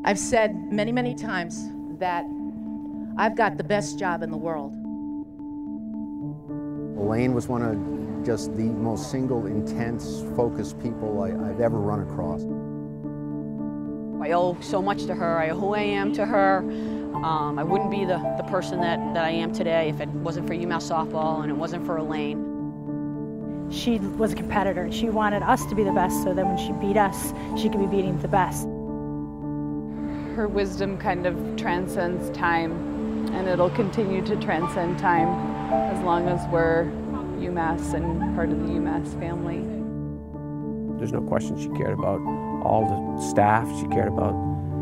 I've said many, many times that I've got the best job in the world. Elaine was one of just the most single, intense, focused people I've ever run across. I owe so much to her. I owe who I am to her. I wouldn't be the person that I am today if it wasn't for UMass softball and it wasn't for Elaine. She was a competitor and she wanted us to be the best so that when she beat us, she could be beating the best. Her wisdom kind of transcends time, and it'll continue to transcend time as long as we're UMass and part of the UMass family. There's no question she cared about all the staff. She cared about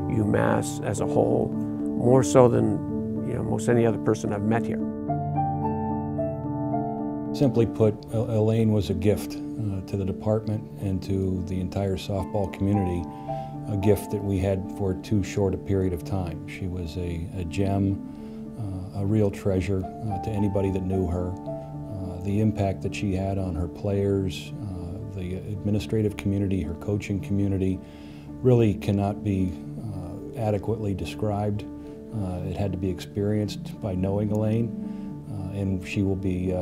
UMass as a whole, more so than most any other person I've met here. Simply put, Elaine was a gift to the department and to the entire softball community, a gift that we had for too short a period of time. She was a gem, a real treasure to anybody that knew her. The impact that she had on her players, the administrative community, her coaching community, really cannot be adequately described. It had to be experienced by knowing Elaine, and she will be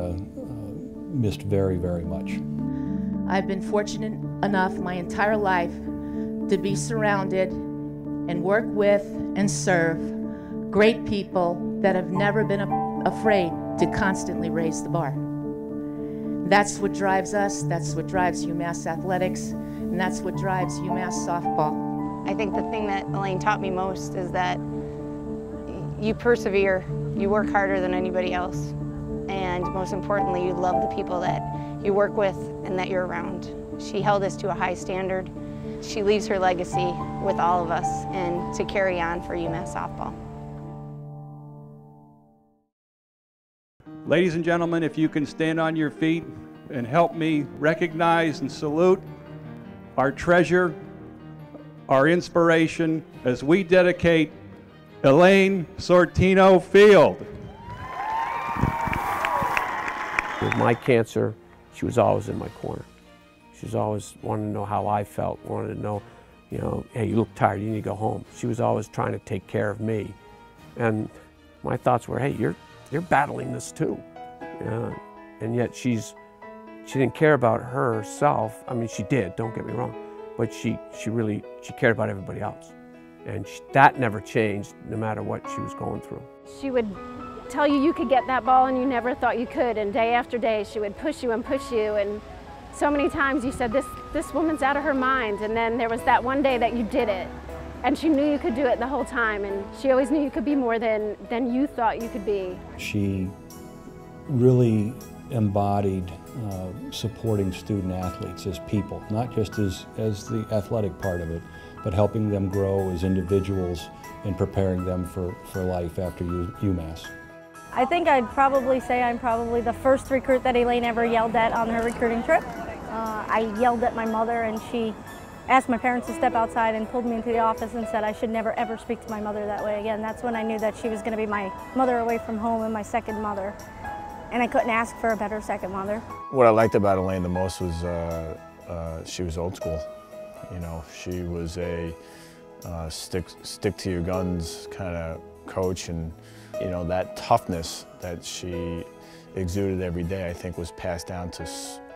missed very, very much. I've been fortunate enough my entire life to be surrounded and work with and serve great people that have never been afraid to constantly raise the bar. That's what drives us, that's what drives UMass athletics, and that's what drives UMass softball. I think the thing that Elaine taught me most is that you persevere, you work harder than anybody else, and most importantly, you love the people that you work with and that you're around. She held us to a high standard. She leaves her legacy with all of us and to carry on for UMass softball. Ladies and gentlemen, if you can stand on your feet and help me recognize and salute our treasure, our inspiration, as we dedicate Elaine Sortino Field. With my cancer, she was always in my corner. She was always wanting to know how I felt, wanted to know, hey, you look tired, you need to go home. She was always trying to take care of me. And my thoughts were, hey, you're battling this too. And yet she didn't care about herself. I mean, she did, don't get me wrong, but she cared about everybody else. And that never changed no matter what she was going through. She would tell you you could get that ball and you never thought you could, and day after day she would push you, and so many times you said, this woman's out of her mind, and then there was that one day that you did it, and she knew you could do it the whole time, and she always knew you could be more than you thought you could be. She really embodied supporting student athletes as people, not just as the athletic part of it, but helping them grow as individuals and preparing them for life after UMass. I think I'd probably say I'm probably the first recruit that Elaine ever yelled at on her recruiting trip. I yelled at my mother, and she asked my parents to step outside and pulled me into the office and said I should never ever speak to my mother that way again. That's when I knew that she was going to be my mother away from home and my second mother. And I couldn't ask for a better second mother. What I liked about Elaine the most was she was old school. She was a stick to your guns kind of coach, and that toughness that she exuded every day, I think, was passed down to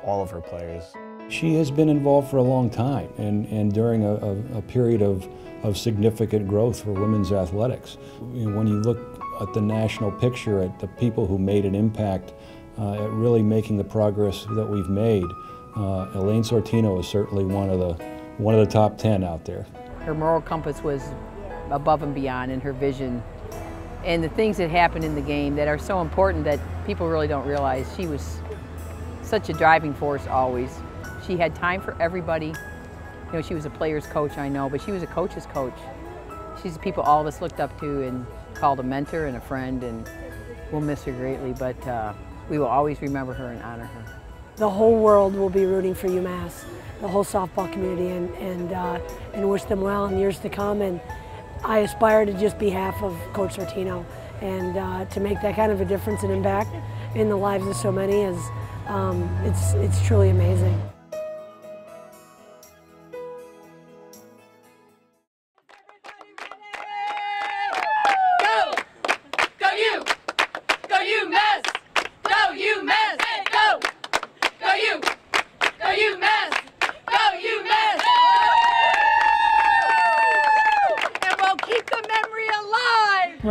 all of her players. She has been involved for a long time, and during a period of significant growth for women's athletics. When you look at the national picture, at the people who made an impact at really making the progress that we've made, Elaine Sortino is certainly one of the top 10 out there. Her moral compass was above and beyond in her vision. And the things that happen in the game that are so important that people really don't realize. She was such a driving force always. She had time for everybody. She was a player's coach, I know, but she was a coach's coach. She's the people all of us looked up to and called a mentor and a friend, and we'll miss her greatly, but we will always remember her and honor her. The whole world will be rooting for UMass, the whole softball community, and wish them well in years to come. And I aspire to just be half of Coach Sortino, and to make that kind of a difference and impact in the lives of so many is it's truly amazing.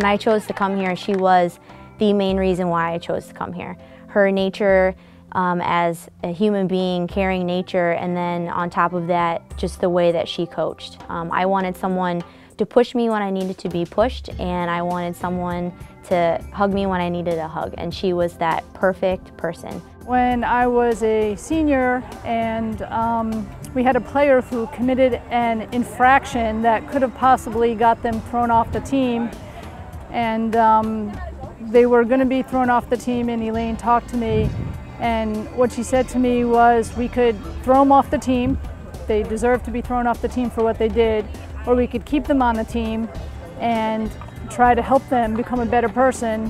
When I chose to come here, she was the main reason why I chose to come here. Her nature as a human being, caring nature, and then on top of that, just the way that she coached. I wanted someone to push me when I needed to be pushed, and I wanted someone to hug me when I needed a hug, and she was that perfect person. When I was a senior and we had a player who committed an infraction that could have possibly got them thrown off the team, and they were going to be thrown off the team, and Elaine talked to me, and what she said to me was we could throw them off the team, they deserve to be thrown off the team for what they did, or we could keep them on the team and try to help them become a better person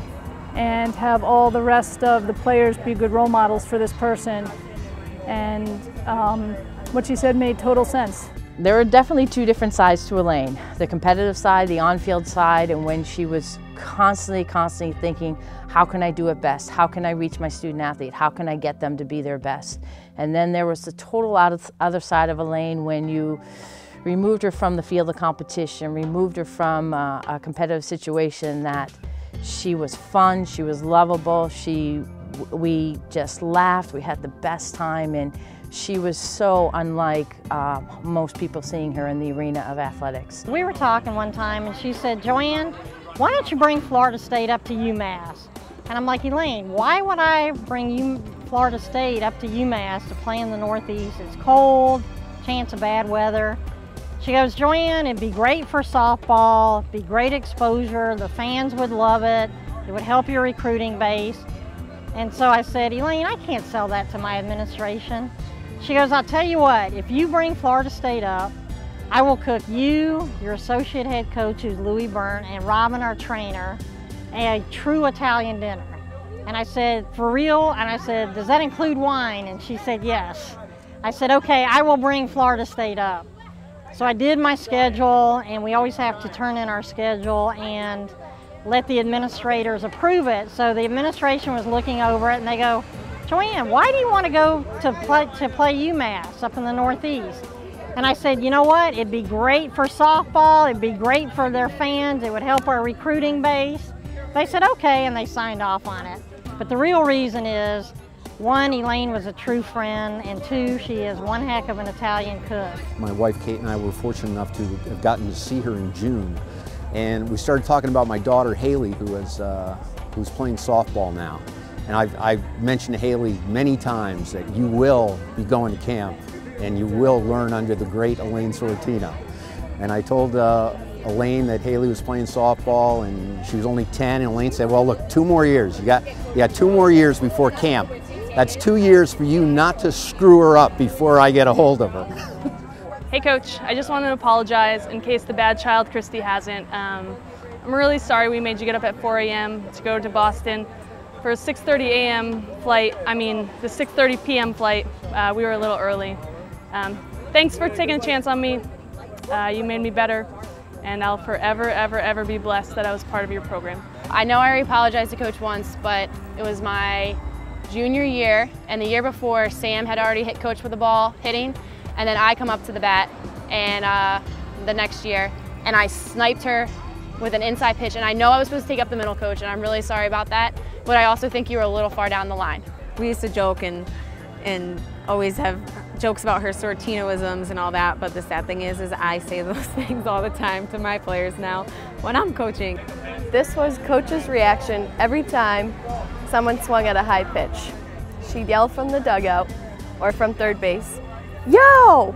and have all the rest of the players be good role models for this person. And what she said made total sense. There were definitely two different sides to Elaine. The competitive side, the on-field side, and when she was constantly thinking, how can I do it best? How can I reach my student athlete? How can I get them to be their best? And then there was the total other side of Elaine when you removed her from the field of competition, removed her from a competitive situation, that she was fun, she was lovable, we just laughed, we had the best time, and she was so unlike most people seeing her in the arena of athletics. We were talking one time and she said, Joanne, why don't you bring Florida State up to UMass? And I'm like, Elaine, why would I bring Florida State up to UMass to play in the Northeast? It's cold, chance of bad weather. She goes, Joanne, it'd be great for softball, it'd be great exposure, the fans would love it would help your recruiting base. And so I said, Elaine, I can't sell that to my administration. She goes, I'll tell you what, if you bring Florida State up, I will cook you, your associate head coach, who's Louis Byrne, and Robin, our trainer, a true Italian dinner. And I said, for real? And I said, does that include wine? And she said, yes. I said, okay, I will bring Florida State up. So I did my schedule, and we always have to turn in our schedule and let the administrators approve it. So the administration was looking over it, and they go, Joanne, why do you want to go to play UMass up in the Northeast? And I said, you know what, it'd be great for softball, it'd be great for their fans, it would help our recruiting base. They said, okay, and they signed off on it. But the real reason is, one, Elaine was a true friend, and two, she is one heck of an Italian cook. My wife Kate and I were fortunate enough to have gotten to see her in June, and we started talking about my daughter Haley, who's playing softball now. And I've mentioned to Haley many times that you will be going to camp and you will learn under the great Elaine Sortino. And I told Elaine that Haley was playing softball and she was only 10, and Elaine said, well, look, 2 more years. You got 2 more years before camp. That's 2 years for you not to screw her up before I get a hold of her. Hey Coach, I just wanted to apologize in case the bad child Christy hasn't. I'm really sorry we made you get up at 4 a.m. to go to Boston. For a 6:30 a.m. flight, the 6:30 p.m. flight, we were a little early. Thanks for taking a chance on me. You made me better, and I'll forever, ever be blessed that I was part of your program. I know I already apologized to Coach once, but it was my junior year, and the year before, Sam had already hit Coach with the ball hitting, and then I come up to the bat, and the next year, and I sniped her with an inside pitch, and I know I was supposed to take up the middle, Coach, and I'm really sorry about that, but I also think you were a little far down the line. We used to joke and always have jokes about her Sortinoisms and all that, but the sad thing is I say those things all the time to my players now when I'm coaching. This was Coach's reaction every time someone swung at a high pitch. She'd yell from the dugout or from third base, "Yo!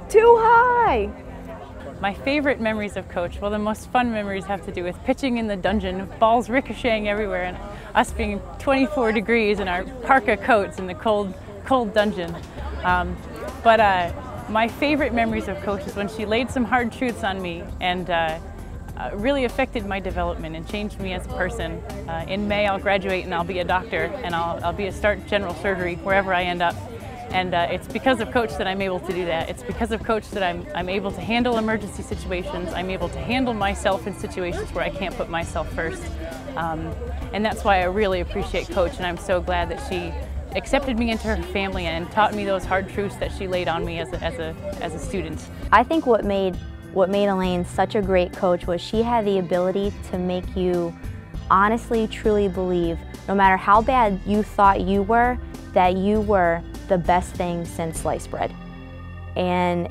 Too high!" My favorite memories of Coach, well, the most fun memories have to do with pitching in the dungeon, balls ricocheting everywhere, and us being 24 degrees in our parka coats in the cold dungeon. But my favorite memories of Coach is when she laid some hard truths on me and really affected my development and changed me as a person. In May, I'll graduate and I'll be a doctor, and I'll be a start general surgery wherever I end up. And it's because of Coach that I'm able to do that. It's because of Coach that I'm able to handle emergency situations. I'm able to handle myself in situations where I can't put myself first. And that's why I really appreciate Coach, and I'm so glad that she accepted me into her family and taught me those hard truths that she laid on me as a student. I think what made What made Elaine such a great coach was she had the ability to make you honestly, truly believe, no matter how bad you thought you were, that you were the best thing since sliced bread. And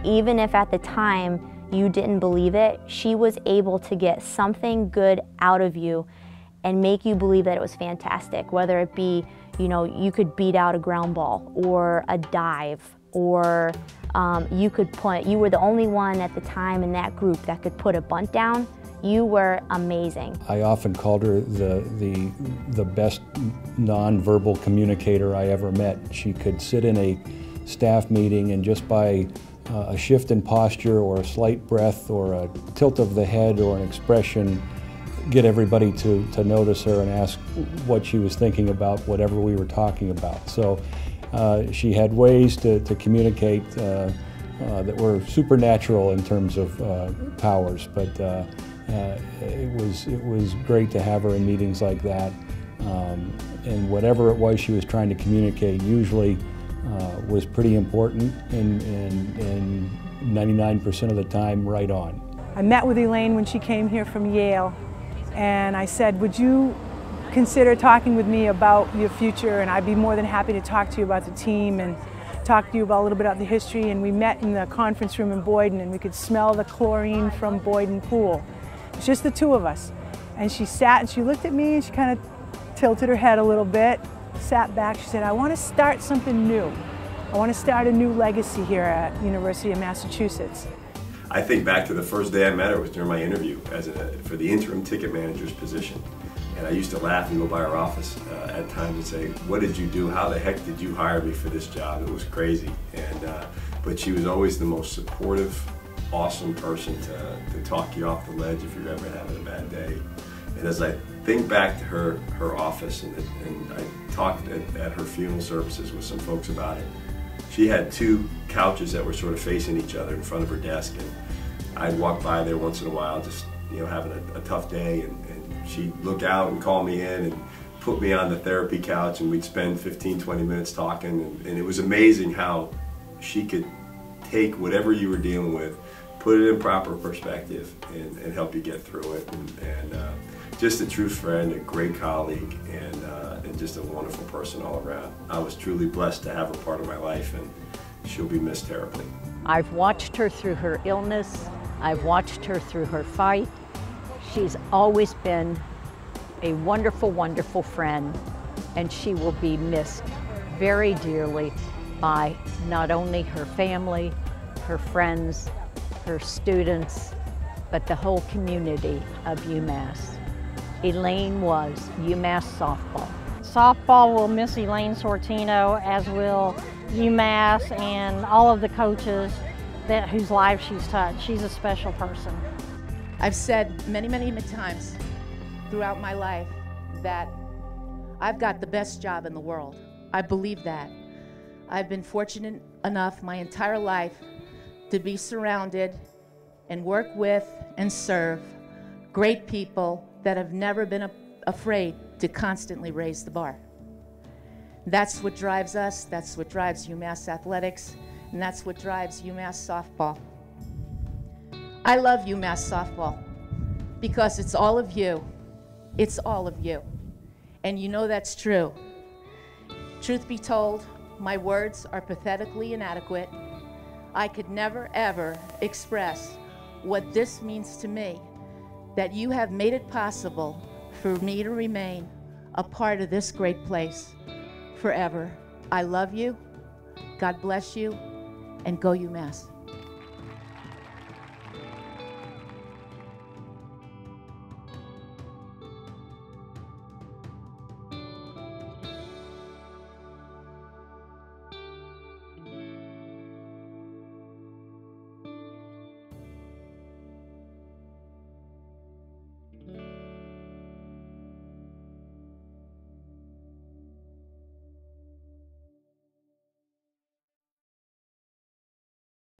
even if at the time you didn't believe it, she was able to get something good out of you and make you believe that it was fantastic, whether it be, you know, you could beat out a ground ball or a dive, or you were the only one at the time in that group that could put a bunt down. You were amazing. I often called her the best nonverbal communicator I ever met. She could sit in a staff meeting and just by a shift in posture or a slight breath or a tilt of the head or an expression get everybody to notice her and ask what she was thinking about whatever we were talking about. So she had ways to communicate that were supernatural in terms of powers, but it was great to have her in meetings like that. And whatever it was she was trying to communicate usually was pretty important and 99% of the time right on. I met with Elaine when she came here from Yale, and I said, would you consider talking with me about your future, and I'd be more than happy to talk to you about the team and talk to you about a little bit about the history. And we met in the conference room in Boyden, and we could smell the chlorine from Boyden Pool. It's just the two of us. And she sat and she looked at me and she kind of tilted her head a little bit, sat back. She said, I want to start something new. I want to start a new legacy here at University of Massachusetts. I think back to the first day I met her was during my interview for the interim ticket manager's position. And I used to laugh and go by her office at times and say, what did you do? How the heck did you hire me for this job? It was crazy. But she was always the most supportive, awesome person to talk you off the ledge if you're ever having a bad day. And as I think back to her office, and I talked at her funeral services with some folks about it, she had two couches that were sort of facing each other in front of her desk, and I'd walk by there once in a while just having a tough day, and she'd look out and call me in and put me on the therapy couch, and we'd spend 15-20 minutes talking, and it was amazing how she could take whatever you were dealing with, put it in proper perspective, and help you get through it. And just a true friend, a great colleague, and just a wonderful person all around. I was truly blessed to have her part of my life, and she'll be missed terribly. I've watched her through her illness. I've watched her through her fight. She's always been a wonderful, wonderful friend, and she will be missed very dearly by not only her family, her friends, her students, but the whole community of UMass. Elaine was UMass softball. Softball will miss Elaine Sortino, as will UMass and all of the coaches whose lives she's touched. She's a special person. I've said many, many times throughout my life that I've got the best job in the world. I believe that. I've been fortunate enough my entire life to be surrounded and work with and serve great people that have never been afraid to constantly raise the bar. That's what drives us, that's what drives UMass athletics, and that's what drives UMass softball. I love UMass softball because it's all of you. It's all of you. And you know that's true. Truth be told, my words are pathetically inadequate. I could never, ever express what this means to me, that you have made it possible for me to remain a part of this great place forever. I love you, God bless you, and go UMass.